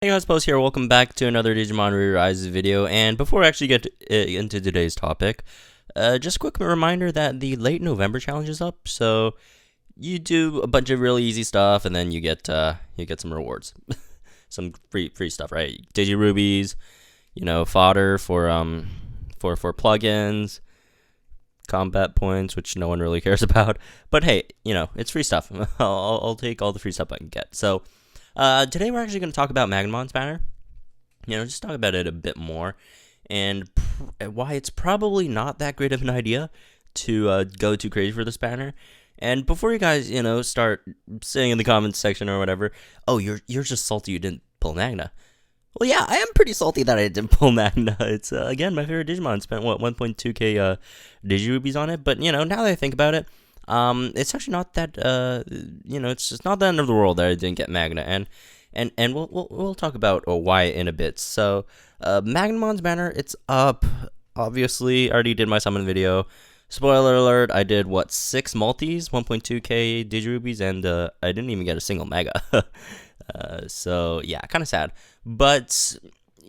Hey guys, Post here. Welcome back to another Digimon Rearise video. And before I actually get into today's topic, just a quick reminder that the late November challenge is up. So you do a bunch of really easy stuff, and then you get some rewards, some free stuff, right? Digi rubies, fodder for plugins, combat points, which no one really cares about. But hey, it's free stuff. I'll take all the free stuff I can get. So. Today we're actually going to talk about Magnamon's Banner. Just talk about it a bit more, and why it's probably not that great of an idea to go too crazy for this banner. And before you guys, start saying in the comments section or whatever, oh, you're just salty you didn't pull Magna. Well, yeah, I am pretty salty that I didn't pull Magna. It's, again, my favorite Digimon. Spent, 1.2k Digirubies on it, but, now that I think about it, it's actually not that, it's just not the end of the world that I didn't get Magna, and we'll talk about why in a bit. So, Magnamon's Banner, it's up. Obviously, I already did my summon video. Spoiler alert, I did, 6 multis, 1.2k Digirubies, and, I didn't even get a single Mega. So, yeah, kind of sad. But,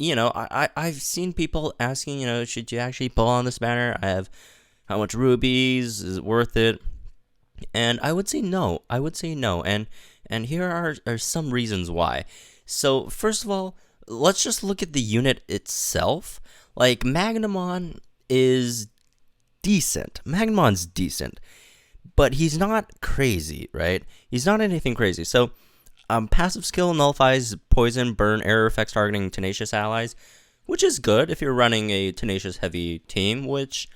I've seen people asking, should you actually pull on this banner? I have how much rubies? Is it worth it? And I would say no. And here are some reasons why. So first of all, let's just look at the unit itself. Like, Magnamon is decent. Magnamon's decent, but he's not crazy, right? He's not anything crazy. So passive skill nullifies poison, burn, error effects targeting tenacious allies, which is good if you're running a tenacious heavy team, which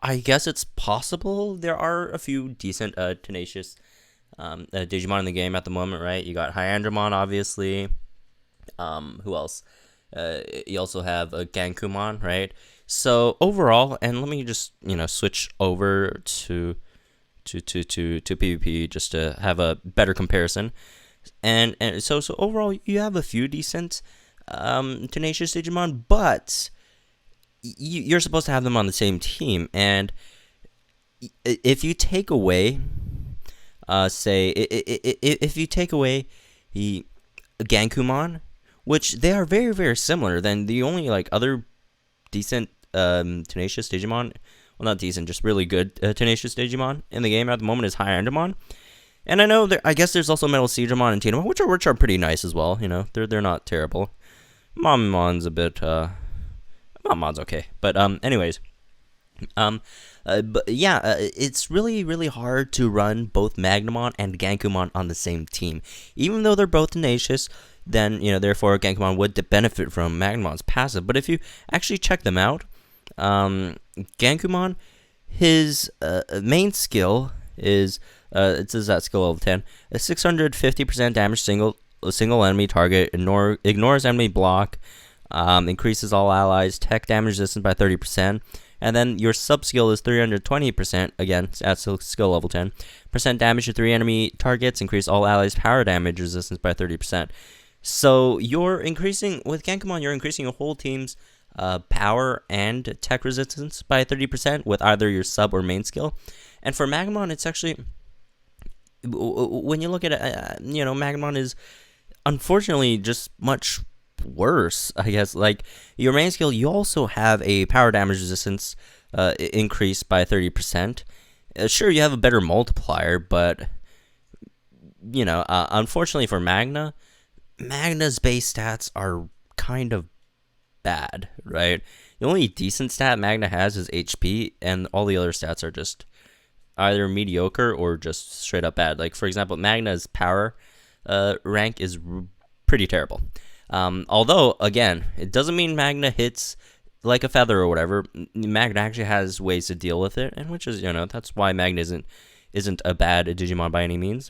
I guess it's possible. There are a few decent tenacious Digimon in the game at the moment, right? You got Hyandramon, obviously. Who else? You also have Gankumon, right? So overall, and let me just switch over to PvP just to have a better comparison. And so overall, you have a few decent tenacious Digimon, but you're supposed to have them on the same team, and if you take away, if you take away the Gankumon, which they are very, very similar, then the only other decent tenacious Digimon, well, not decent, just really good tenacious Digimon in the game at the moment is Hyandramon. And I know I guess there's also Metal Siegramon and Tinamon, which are pretty nice as well. They're not terrible. Mamon's a bit Mod's okay, but anyways, but yeah, it's really, really hard to run both Magnamon and Gankumon on the same team, even though they're both tenacious. Then therefore Gankumon would benefit from Magnamon's passive. But if you actually check them out, Gankumon, his main skill is it says that skill level 10, a 650% damage single enemy target, ignores enemy block. Increases all allies tech damage resistance by 30%, and then your sub skill is 320%. Again, at skill level 10%. Damage to 3 enemy targets. Increase all allies power damage resistance by 30%. So you're increasing with Gankumon. You're increasing your whole team's power and tech resistance by 30% with either your sub or main skill. And for Magnamon, it's actually, when you look at it, Magnamon is unfortunately just much worse, I guess. Like, your main skill, you also have a power damage resistance increase by 30%. Sure, you have a better multiplier, but unfortunately for Magna's base stats are kind of bad, right? The only decent stat Magna has is HP, and all the other stats are just either mediocre or just straight up bad. Like, for example, Magna's power rank is pretty terrible. Although, again, it doesn't mean Magna hits like a feather or whatever. Magna actually has ways to deal with it, and which is, that's why Magna isn't a bad Digimon by any means.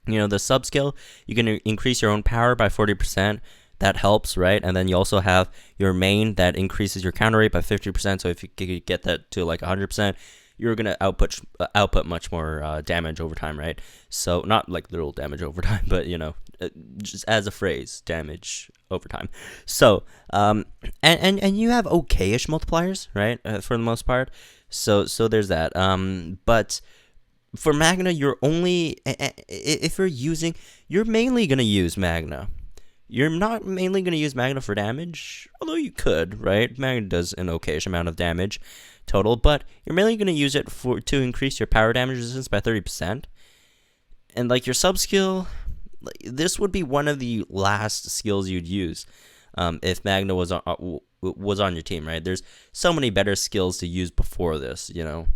The sub skill, you can increase your own power by 40%. That helps, right? And then you also have your main that increases your counter rate by 50%. So if you could get that to 100%, you're gonna output much more damage over time, right? So not like literal damage over time, but just as a phrase, damage over time. So and you have okayish multipliers, right? For the most part. So there's that. But for Magna, you're only, if you're mainly gonna use Magna. you're not mainly going to use Magna for damage, although you could, right? Magna does an okayish amount of damage total, but you're mainly going to use it to increase your power damage resistance by 30%. And like your sub skill, this would be one of the last skills you'd use if Magna was on your team, right? There's so many better skills to use before this, you know.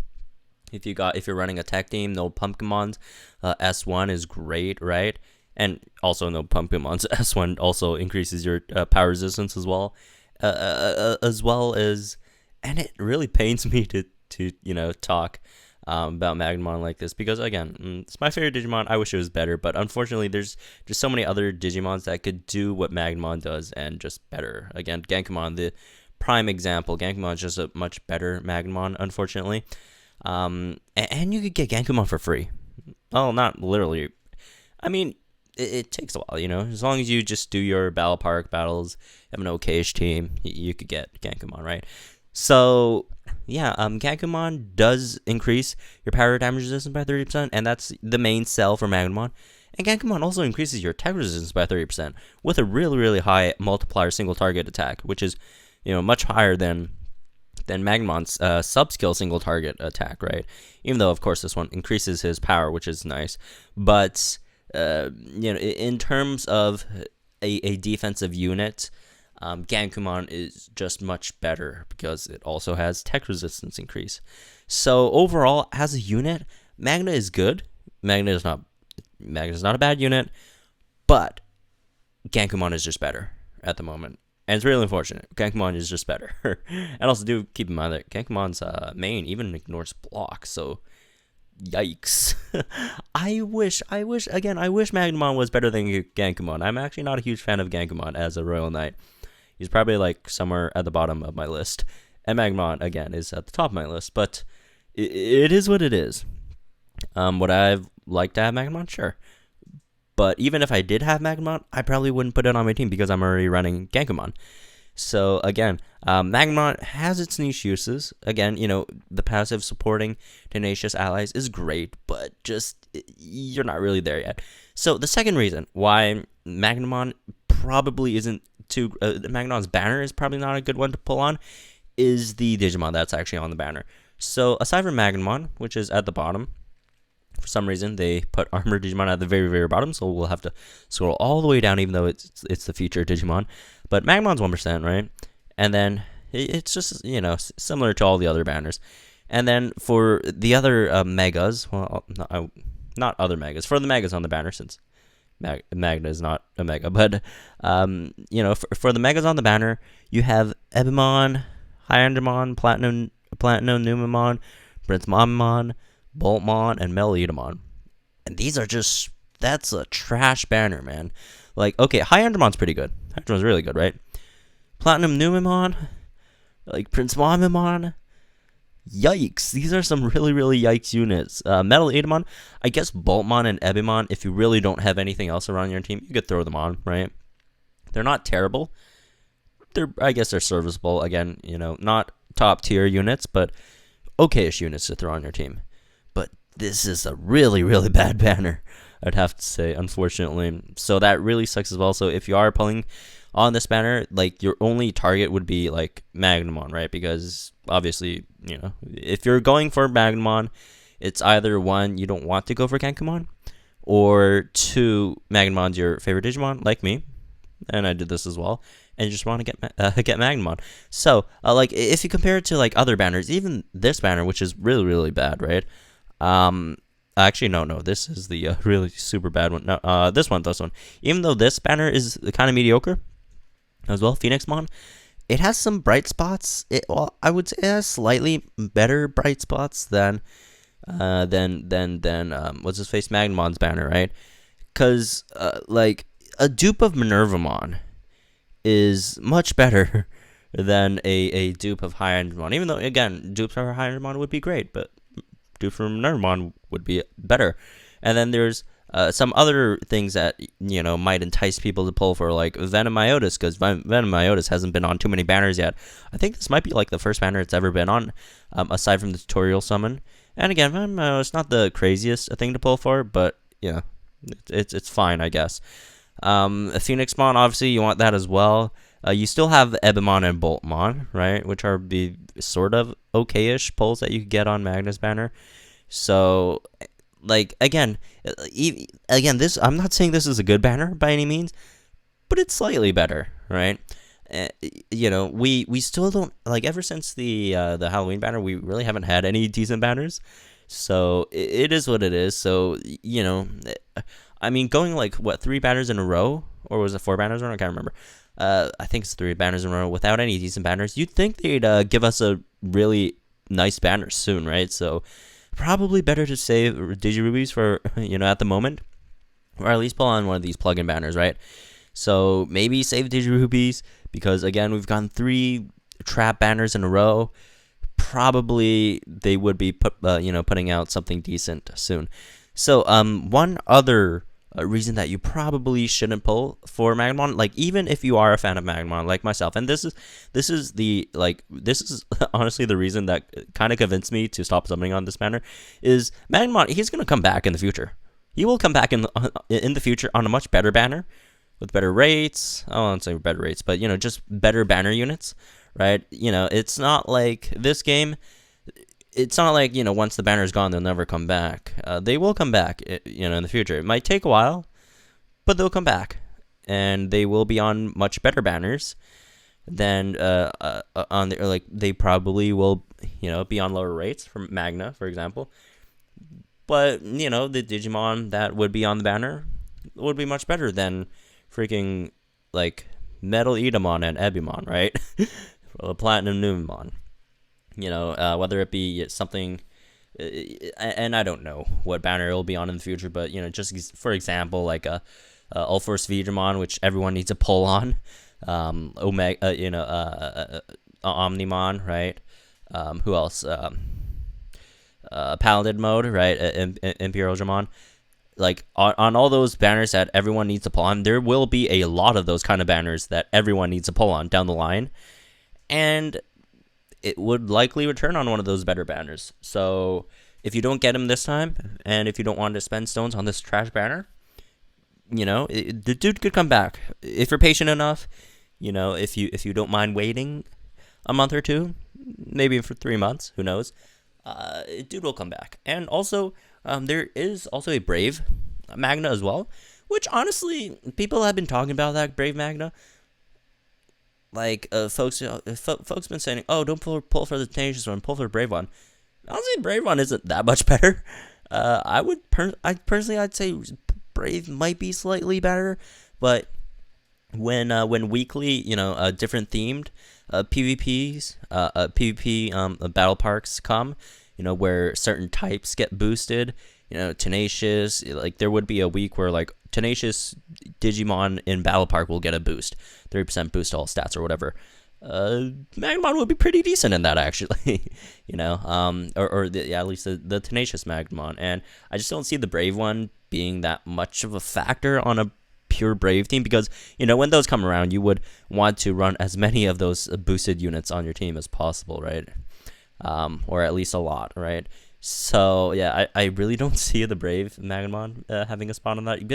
If you're running a tech team, no Pumpkinmons, S1 is great, right? And also no Pumpkinmons, S1 also increases your power resistance as well, and it really pains me to talk about Magnamon like this, because again, it's my favorite Digimon. I wish it was better, but unfortunately there's just so many other Digimons that could do what Magnamon does and just better. Again, Genkamon, the prime example. Genkamon is just a much better Magnamon, unfortunately. And you could get Genkamon for free. Well, not literally. I mean, it takes a while, you know. As long as you just do your Battle Park battles, have an okayish team, you could get Genkamon, right? So, yeah, Genkamon does increase your power damage resistance by 30%, and that's the main sell for Magnamon. And Genkamon also increases your attack resistance by 30% with a really, really high multiplier single target attack, which is, much higher than Magnamon's sub-skill single target attack, right? Even though, of course, this one increases his power, which is nice. But, in terms of a defensive unit, Genkamon is just much better because it also has tech resistance increase. So, overall, as a unit, Magna is good. Magna is not a bad unit, but Genkamon is just better at the moment. And it's really unfortunate. Genkamon is just better. And also do keep in mind that Genkamon's main even ignores blocks, so yikes. I wish Magnamon was better than Genkamon. I'm actually not a huge fan of Genkamon as a Royal Knight. He's probably like somewhere at the bottom of my list. And Magnamon, again, is at the top of my list, but it is what it is. Would I like to have Magnamon? Sure. But even if I did have Magnamon, I probably wouldn't put it on my team because I'm already running Genkamon. So again, Magnamon has its niche uses. Again, the passive supporting tenacious allies is great, but just you're not really there yet. So the second reason why Magnamon probably isn't Magnamon's banner is probably not a good one to pull on is the Digimon that's actually on the banner. So aside from Magnamon, which is at the bottom, for some reason, they put Armored Digimon at the very, very bottom, so we'll have to scroll all the way down, even though it's the featured Digimon. But Magnamon's 1%, right? And then it's just, similar to all the other banners. And then for the other Megas, well, not other Megas, for the Megas on the banner, since Magna is not a Mega, but, for the Megas on the banner, you have Ebimon, Hyandramon, Platinum Numamon, Prince Mamamon, Boltmon, and Meloidamon. And these are that's a trash banner, man. Like, okay, Hyandramon's pretty good. Hyandramon's really good, right? Platinum Numamon, like Prince Mamamon. Yikes. These are some really, really yikes units. Meloidamon, I guess Boltmon and Ebimon, if you really don't have anything else around your team, you could throw them on, right? They're not terrible. I guess they're serviceable. Again, not top tier units, but okayish units to throw on your team. But this is a really, really bad banner, I'd have to say, unfortunately. So that really sucks as well. So if you are pulling on this banner, like, your only target would be, like, Magnamon, right? Because, obviously, if you're going for Magnamon, it's either, one, you don't want to go for Genkamon, or two, Magnamon's your favorite Digimon, like me, and I did this as well, and you just want to get Magnamon. So, if you compare it to, like, other banners, even this banner, which is really, really bad, right? Actually, no, this is the really super bad one. No, this one. Even though this banner is kind of mediocre as well, Phoenixmon, it has some bright spots. I would say it has slightly better bright spots than what's his face, Magnamon's banner, right? Because like a dupe of Minervamon is much better than a dupe of Hyandramon. Even though, again, dupes of Hyandramon would be great, but dupe from Minervamon would be better. And then there's some other things that might entice people to pull for, like Venomiotis, because Venomiotis hasn't been on too many banners yet. I think this might be like the first banner it's ever been on, aside from the tutorial summon. And again, Venomiotis not the craziest thing to pull for, but it's fine, I guess. A Phoenixmon, obviously, you want that as well. You still have Ebimon and Boltmon, right? Which are the sort of okay-ish pulls that you could get on Magnus Banner. So, like, again, this, I'm not saying this is a good banner by any means, but it's slightly better, right? We still don't, like, ever since the Halloween banner, we really haven't had any decent banners. So it is what it is. So, I mean, going like, what, 3 banners in a row? Or was it 4 banners in a row? I can't remember. I think it's 3 banners in a row without any decent banners. You'd think they'd give us a really nice banner soon, right? So probably better to save Digirubies for, at the moment. Or at least pull on one of these plugin banners, right? So maybe save Digirubies because, again, we've gotten 3 trap banners in a row. Probably they would be putting out something decent soon. So one other reason that you probably shouldn't pull for Magnamon, like, even if you are a fan of Magnamon like myself, and this is honestly the reason that kind of convinced me to stop summoning on this banner, is Magnamon, he's going to come back in the future. He will come back in the future on a much better banner with better rates. I won't say better rates, but just better banner units, right? It's not like this game. It's not like, once the banner's gone, they'll never come back. They will come back, in the future. It might take a while, but they'll come back. And they will be on much better banners than they probably will, be on lower rates from Magna, for example. But, the Digimon that would be on the banner would be much better than freaking, like, Metal Edamon and Ebimon, right? Platinum Numemon. Whether it be something, and I don't know what banner it'll be on in the future, but, just for example, like Ulforce Veedramon, which everyone needs to pull on, Omnimon, right? Who else? Paladin mode, right? Imperial Dramon. Like, on all those banners that everyone needs to pull on, there will be a lot of those kind of banners that everyone needs to pull on down the line, and it would likely return on one of those better banners. So if you don't get him this time, and if you don't want to spend stones on this trash banner, the dude could come back if you're patient enough. If you don't mind waiting a month or 2, maybe for 3 months, who knows? Dude will come back. And also, there is also a Brave Magna as well, which honestly, people have been talking about that Brave Magna. Like, folks been saying, oh, don't pull for the Tenacious one, pull for the Brave one. Honestly, Brave one isn't that much better. I'd say Brave might be slightly better, but when weekly, different themed PvPs, PvP battle parks come, where certain types get boosted. Tenacious, like, there would be a week where, like, Tenacious Digimon in Battle Park will get a boost, 30% boost to all stats or whatever. Magnamon would be pretty decent in that, actually, at least the Tenacious Magnamon. And I just don't see the Brave one being that much of a factor on a pure Brave team, because, when those come around, you would want to run as many of those boosted units on your team as possible, right? Or at least a lot, right? So, yeah, I really don't see the Brave Magnamon having a spot on that,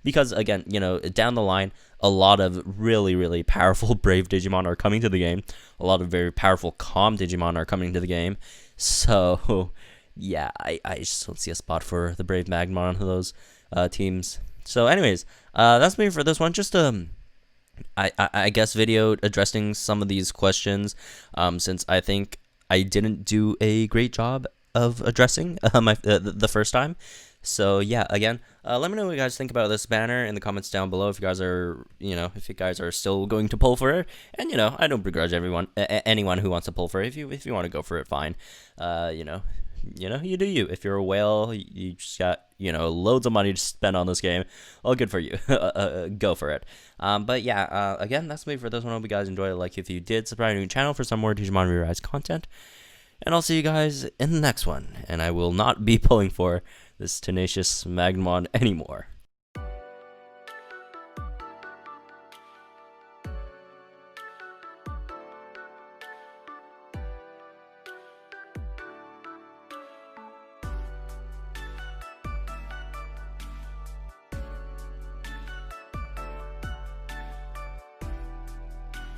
because again, down the line, a lot of really, really powerful Brave Digimon are coming to the game. A lot of very powerful Calm Digimon are coming to the game. So, yeah, I just don't see a spot for the Brave Magnamon on those teams. So, anyways, that's me for this one. Just I guess video addressing some of these questions, since I think I didn't do a great job of addressing the first time. So yeah, again, let me know what you guys think about this banner in the comments down below. If you guys are, if you guys are still going to pull for it, and I don't begrudge anyone who wants to pull for it. If you want to go for it, fine. You do you. If you're a whale, you just got loads of money to spend on this game. All good for you. Go for it. But yeah, again, that's me for this one. I hope you guys enjoyed it. Like if you did, subscribe to the channel for some more Digimon Rearise content. And I'll see you guys in the next one. And I will not be pulling for this Tenacious Magnamon anymore.